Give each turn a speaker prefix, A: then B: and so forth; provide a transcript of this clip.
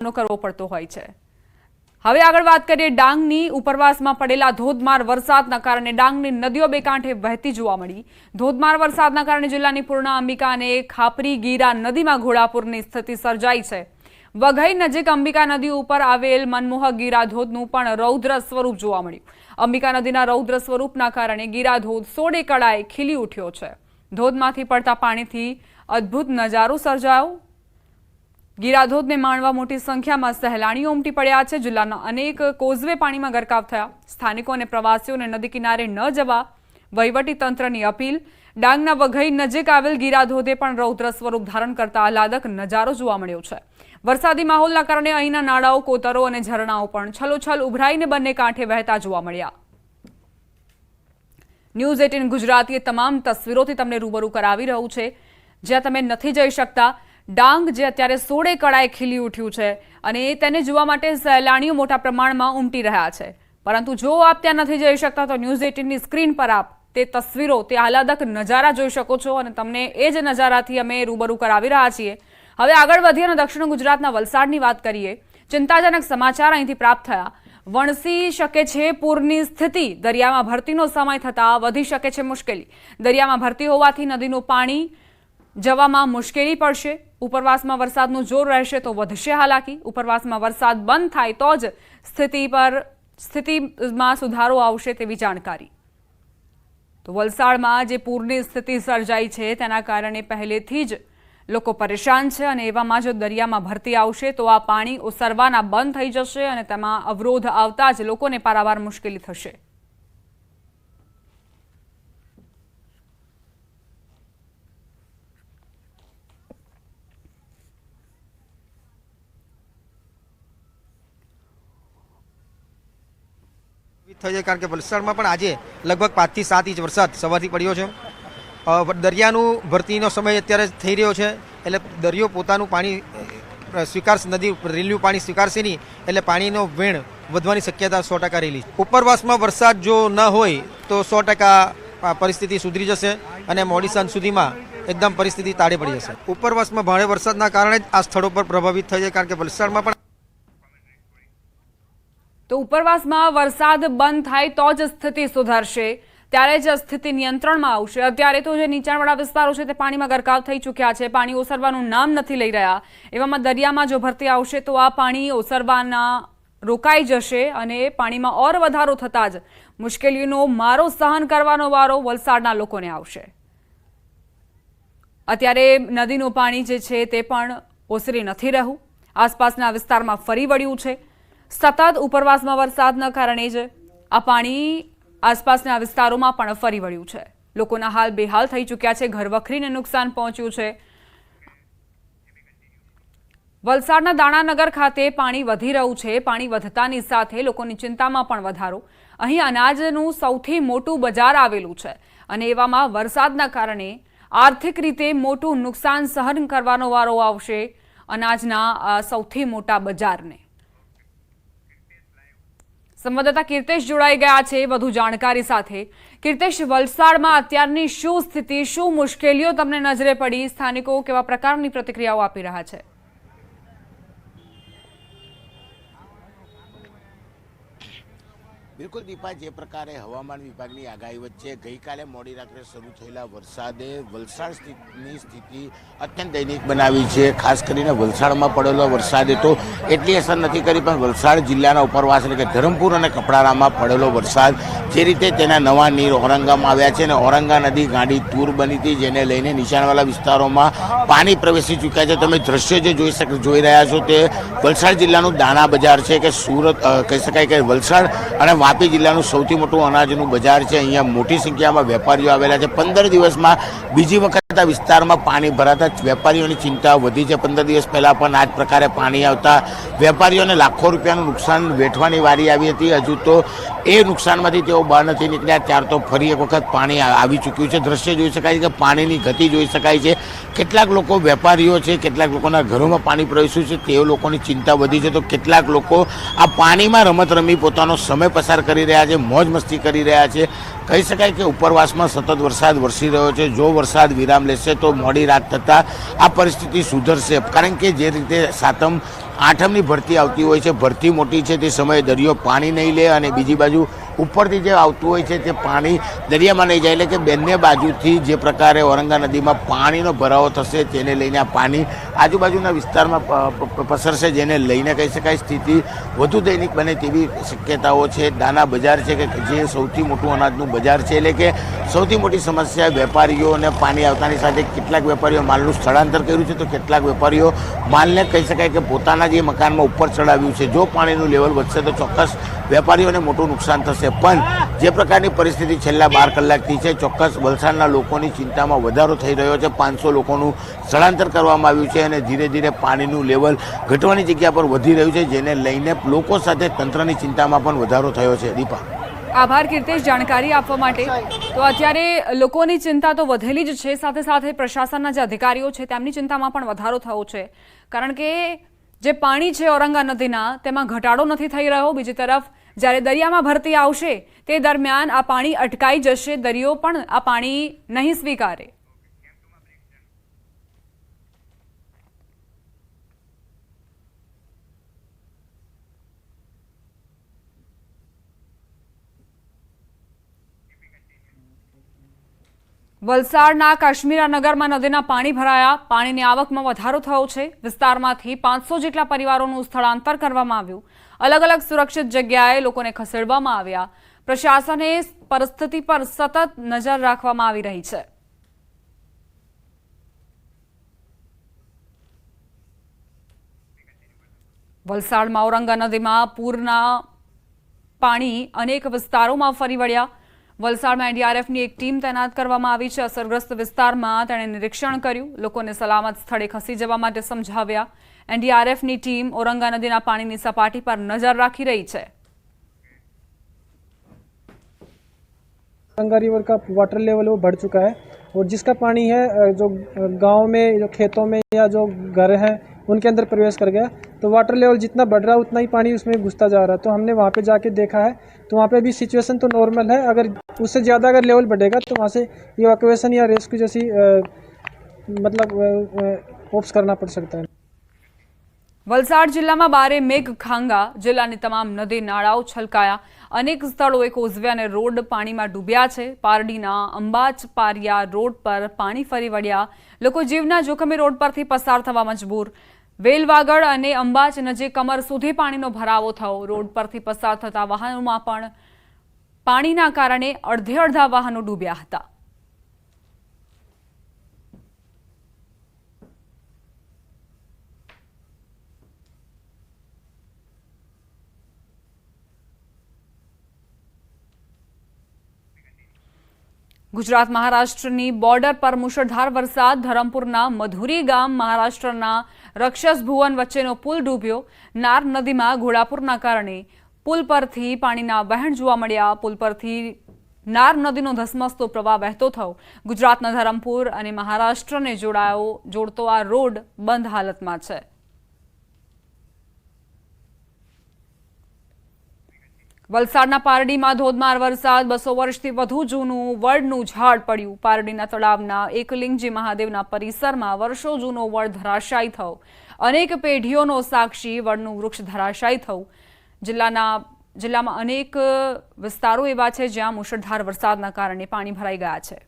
A: કરવો પડતો હોય છે। હવે આગળ વાત કરીએ ડાંગની ઉપરવાસમાં પડેલા ધોધમાર વરસાદના કારણે ડાંગની નદીઓ બે કાંઠે વહેતી જોવા મળી। ધોધમાર વરસાદના કારણે જિલ્લાની પૂર્ણા, અંબિકા અને ખાપરી ગીરા નદીમાં ઘોડાપૂરની સ્થિતિ સર્જાઈ છે। વઘઈ નજીક અંબિકા નદી ઉપર આવેલ મનમોહક ગીરા ધોધનું પણ રૌદ્ર સ્વરૂપ જોવા મળ્યું। અંબિકા નદીના રૌદ્ર સ્વરૂપના કારણે ગીરા ધોધ 100 કળાએ ખીલી ઉઠ્યો છે। ધોધમાંથી પડતા પાણીથી અદ્ભુત નજારો સર્જાયો। ગીરા ધોધને માણવા મોટી સંખ્યામાં સહેલાણીઓ ઉમટી પડ્યા છે। જિલ્લાના અનેક કોઝવે પાણીમાં ગરકાવ થયા। સ્થાનિકો અને પ્રવાસીઓને નદી કિનારે ન જવા વહીવટી તંત્રની અપીલ। ડાંગના વઘઈ નજીક આવેલ ગીરા ધોધે પણ રૌદ્ર સ્વરૂપ ધારણ કરતા આહલાદક નજારો જોવા મળ્યો છે। વરસાદી માહોલના કારણે અહીંના નાળાઓ, કોતરો અને ઝરણાઓ પણ છલોછલ ઉભરાઈને બંને કાંઠે વહેતા જોવા મળ્યા। ન્યૂઝ 18 ગુજરાતીએ તમામ તસવીરોથી તમને રૂબરૂ કરાવી રહ્યું છે। જ્યાં તમે નથી જઈ શકતા ડાંગ જે અત્યારે 100 કળાએ ખીલી ઉઠ્યું છે અને તેને જોવા માટે સહેલાણીઓ મોટા પ્રમાણમાં ઉમટી રહ્યા છે। પરંતુ જો આપ ત્યાં નથી જઈ શકતા તો ન્યૂઝ 18ની સ્ક્રીન પર આપ તે તસવીરો, તે આહલાદક નજારા જોઈ શકો છો અને તમને એ જ નજારાથી અમે રૂબરૂ કરાવી રહ્યા છીએ। હવે આગળ વધીએ અને દક્ષિણ ગુજરાતના વલસાડની વાત કરીએ। ચિંતાજનક સમાચાર અહીંથી પ્રાપ્ત થયા। વણસી શકે છે પૂરની સ્થિતિ। દરિયામાં ભરતીનો સમય થતાં વધી શકે છે મુશ્કેલી। દરિયામાં ભરતી હોવાથી નદીનું પાણી જવામાં મુશ્કેલી પડશે। ઉપરવાસમાં વરસાદનું જોર રહેશે તો વધશે હાલાકી। ઉપરવાસમાં વરસાદ બંધ થાય તો જ સ્થિતિમાં સુધારો આવશે તેવી જાણકારી। તો વલસાડમાં જે પૂરની સ્થિતિ સર્જાઈ છે તેના કારણે પહેલેથી જ લોકો પરેશાન છે અને એવામાં જો દરિયામાં ભરતી આવશે તો આ પાણી ઓસરવાના બંધ થઈ જશે અને તેમાં અવરોધ આવતા જ લોકોને પારાવાર મુશ્કેલી થશે।
B: કારણ કે વલસાડમાં પણ આજે લગભગ 5 થી 7 ઇંચ વરસાદ સવારથી પડ્યો છે। દરિયાનું ભરતીનો સમય અત્યારે થઈ રહ્યો છે એટલે દરિયો પોતાનું પાણી સ્વીકારશે, નદી રેલ્યું પાણી સ્વીકારશે નહીં એટલે પાણીનો વેણ વધવાની શક્યતા 100% રહેલી છે। ઉપરવાસમાં વરસાદ જો ન હોય તો 100% પરિસ્થિતિ સુધરી જશે અને મોડી સાંજ સુધીમાં એકદમ પરિસ્થિતિ તાળે પડી જશે। ઉપરવાસમાં ભારે વરસાદના કારણે જ આ સ્થળો પર પ્રભાવિત થઈ છે કારણ કે વલસાડમાં પણ
A: તો ઉપરવાસમાં વરસાદ બંધ થાય તો જ સ્થિતિ સુધરશે, ત્યારે જ સ્થિતિ નિયંત્રણમાં આવશે। અત્યારે તો જે નીચાણવાળા વિસ્તારો છે તે પાણીમાં ગરકાવ થઈ ચૂક્યા છે, પાણી ઓસરવાનું નામ નથી લઈ રહ્યા। એવામાં દરિયામાં જો ભરતી આવશે તો આ પાણી ઓસરવાના રોકાઈ જશે અને પાણીમાં ઓર વધારો થતાં જ મુશ્કેલીનો મારો સહન કરવાનો વારો વલસાડના લોકોને આવશે। અત્યારે નદીનું પાણી જે છે તે પણ ઓસરી નથી રહ્યું, આસપાસના વિસ્તારમાં ફરી વળ્યું છે। સતત ઉપરવાસમાં વરસાદના કારણે જ આ પાણી આસપાસના વિસ્તારોમાં પણ ફરી વળ્યું છે। લોકોના હાલ બેહાલ થઈ ચૂક્યા છે, ઘરવખરીને નુકસાન પહોંચ્યું છે। વલસાડના દાણાનગર ખાતે પાણી વધી રહ્યું છે। પાણી વધતાની સાથે લોકોની ચિંતામાં પણ વધારો। અહીં અનાજનું સૌથી મોટું બજાર આવેલું છે અને એવામાં વરસાદના કારણે આર્થિક રીતે મોટું નુકસાન સહન કરવાનો વારો આવશે અનાજના સૌથી મોટા બજારને। સંવાદદાતા કીર્તેશ જોડાઈ ગયા છે વધુ જાણકારી સાથે। કીર્તેશ, વલસાડમાં અત્યારની શું સ્થિતિ, શું મુશ્કેલીઓ તમને નજરે પડી? સ્થાનિકો કેવા પ્રકારની પ્રતિક્રિયાઓ આપી રહ્યા છે?
C: બિલકુલ દીપા, જે પ્રકારે હવામાન વિભાગની આગાહી વચ્ચે ગઈકાલે મોડી રાત્રે શરૂ થયેલા વરસાદે વલસાડની સ્થિતિ અત્યંત દયનીય બનાવી છે। ખાસ કરીને વલસાડમાં પડેલો વરસાદે તો એટલી અસર નથી કરી, પણ વલસાડ જિલ્લાના ઉપરવાસ એટલે કે ધરમપુર અને કપરાડામાં પડેલો વરસાદ જે રીતે તેના નવા નીર ઔરંગામાં આવ્યા છે અને ઔરંગા નદી ગાંડી તૂર બની હતી, જેને લઈને નીચાણવાળા વિસ્તારોમાં પાણી પ્રવેશી ચૂક્યા છે। તમે દ્રશ્યો જે જોઈ રહ્યા છો તે વલસાડ જિલ્લાનું દાણા બજાર છે કે સુરત કહી શકાય કે વલસાડ અને વાપી જિલ્લાનું સૌથી મોટું અનાજનું બજાર છે। અહીંયા મોટી સંખ્યામાં વેપારીઓ આવેલા છે। 15 દિવસમાં બીજી વખત આ વિસ્તારમાં પાણી ભરાતા વેપારીઓની ચિંતા વધી છે। 15 દિવસ પહેલા પણ આ જ પ્રકારે પાણી આવતા વેપારીઓને લાખો રૂપિયાનું નુકસાન વેઠવાની વારી આવી હતી। હજુ તો એ નુકસાનમાંથી તેઓ બહાર નથી નીકળ્યા, ત્યાર તો ફરી એક વખત પાણી આવી ચૂક્યું છે। દ્રશ્ય જોઈ શકાય છે કે પાણીની ગતિ જોઈ શકાય છે। કેટલાક લોકો વેપારીઓ છે, કેટલાક લોકોના ઘરોમાં પાણી પ્રવેશ્યું છે, તેઓ લોકોની ચિંતા વધી છે, તો કેટલાક લોકો આ પાણીમાં રમત રમી પોતાનો સમય પસાર કરી રહ્યા છે, મોજ મસ્તી કરી રહ્યા છે। કહી શકાય કે ઉપરવાસમાં સતત વરસાદ વરસી રહ્યો છે। જો વરસાદ વિરામ લેશે તો મોડી રાત થતાં આ પરિસ્થિતિ સુધરશે, કારણ કે જે રીતે સાતમ આઠમની ભરતી આવતી હોય છે, ભરતી મોટી છે તે સમયે દરિયો પાણી નહીં લે અને બીજી બાજુ ઉપરથી જે આવતું હોય છે તે પાણી દરિયામાં નહીં જાય, એટલે કે બંને બાજુથી જે પ્રકારે ઔરંગા નદીમાં પાણીનો ભરાવો થશે તેને લઈને આ પાણી આજુબાજુના વિસ્તારમાં પસરશે, જેને લઈને કહી શકાય સ્થિતિ વધુ દૈનિક બને તેવી શક્યતાઓ છે. દાના બજાર છે કે જે સૌથી મોટું અનાજનું બજાર છે, એટલે કે સૌથી મોટી સમસ્યા વેપારીઓને પાણી આવતાની સાથે કેટલાક વેપારીઓ માલનું સ્થળાંતર કર્યું છે, તો કેટલાક વેપારીઓ માલને કહી શકાય કે પોતાના જે મકાનમાં ઉપર ચડાવ્યું છે. જો પાણીનું લેવલ વધશે તો ચોક્કસ વેપારીઓને મોટું નુકસાન થશે. પણ જે પ્રકારની પરિસ્થિતિ છેલ્લા 12 કલાકથી છે, ચોક્કસ વલસાડના લોકોની ચિંતામાં વધારો થઈ રહ્યો છે. 500 લોકોનું સ્થળાંતર કરવામાં આવ્યું છે અને ધીરે ધીરે પાણીનું લેવલ ઘટવાની જગ્યા પર વધી રહ્યું છે, જેને લઈને લોકો સાથે તંત્રની ચિંતામાં પણ વધારો થયો છે. દીપા,
A: આભાર કીર્તેશ જાણકારી આપવા માટે. તો અત્યારે લોકોની ચિંતા તો વધેલી જ છે, સાથે સાથે પ્રશાસનના જે અધિકારીઓ છે તેમની ચિંતામાં પણ વધારો થયો છે, કારણ કે જે પાણી છે ઔરંગા નદીના તેમાં ઘટાડો નથી થઈ રહ્યો. બીજી તરફ જ્યારે દરિયામાં ભરતી આવશે તે દરમિયાન આ પાણી અટકાઈ જશે, દરિયો પણ આ પાણી નહીં સ્વીકારે. વલસાડના કાશ્મીરા નગરમાં નદીના પાણી ભરાયા, પાણીની આવકમાં વધારો થયો છે. વિસ્તારમાંથી 500 જેટલા પરિવારોનું સ્થળાંતર કરવામાં આવ્યું. અલગ અલગ સુરક્ષિત જગ્યાએ લોકોને ખસેડવામાં આવ્યા. પ્રશાસને પરિસ્થિતિ પર સતત નજર રાખવામાં આવી રહી છે. વલસાડમાં ઔરંગા નદીમાં પૂરના પાણી અનેક વિસ્તારોમાં ફરી વળ્યા. વલસાડમાં એનડીઆરએફની એક ટીમ તૈનાત કરવામાં આવી છે. અસરગ્રસ્ત વિસ્તારમાં તેણે નિરીક્ષણ કર્યું, લોકોને સલામત સ્થળે ખસી જવા માટે સમજાવ્યા. एनडीआरएफ ની ટીમ ઔરંગા નદીના પાણીની સપાટી પર નજર રાખી રહી છે.
D: गंगा रिवर का वाटर लेवल वो बढ़ चुका है और जिसका पानी है जो गांव में जो खेतों में या जो घर हैं उनके अंदर प्रवेश कर गया, तो वाटर लेवल जितना बढ़ रहा है उतना ही पानी उसमें घुसता जा रहा है. तो हमने वहाँ पे जाके देखा है, तो वहाँ पे भी सिचुएशन तो नॉर्मल है. अगर उससे ज़्यादा अगर लेवल बढ़ेगा तो वहाँ से इवैक्यूएशन या रेस्क्यू जैसी मतलब ऑप्स करना पड़ सकता है.
A: વલસાડ જિલ્લામાં બારે મેઘખાંગા જિલ્લાની તમામ નદી નાળાઓ છલકાયા. અનેક સ્થળોએ કોઝવે અને રોડ પાણીમાં ડૂબ્યા છે. પારડીના અંબાચ પારિયા રોડ પર પાણી ફરી વળ્યા. લોકો જીવના જોખમે રોડ પરથી પસાર થવા મજબૂર. વેલવાગડ અને અંબાચ નજીક કમર સુધી પાણીનો ભરાવો થયો. રોડ પરથી પસાર થતા વાહનોમાં પણ પાણીના કારણે અડધે અડધા વાહનો ડૂબ્યા હતા. ગુજરાત મહારાષ્ટ્રની બોર્ડર પર મુશળધાર વરસાદ. ધરમપુરના મધુરી ગામ મહારાષ્ટ્રના રક્ષસ ભુવન વચ્ચેનો પુલ ડૂબ્યો. નાર નદીમાં ઘોડાપુરના કારણે પુલ પરથી પાણીના વહેણ જોવા મળ્યા. પુલ પરથી નાર નદીનો ધસમસતો પ્રવાહ વહેતો થયો. ગુજરાતના ધરમપુર અને મહારાષ્ટ્રને જોડતો આ રોડ બંધ હાલતમાં છે. વલસાડના પારડીમાં ધોધમાર વરસાદ. 200 વર્ષથી વધુ જૂનું વડનું ઝાડ પડ્યું. પારડીના તળાવના એકલિંગજી મહાદેવના પરિસરમાં વર્ષો જૂનો વડ ધરાશાયી થયો. અનેક પેઢીઓનો સાક્ષી વડનું વૃક્ષ ધરાશાયી થયું. જિલ્લામાં અનેક વિસ્તારો એવા છે જ્યાં મુશળધાર વરસાદના કારણે પાણી ભરાઈ ગયા છે.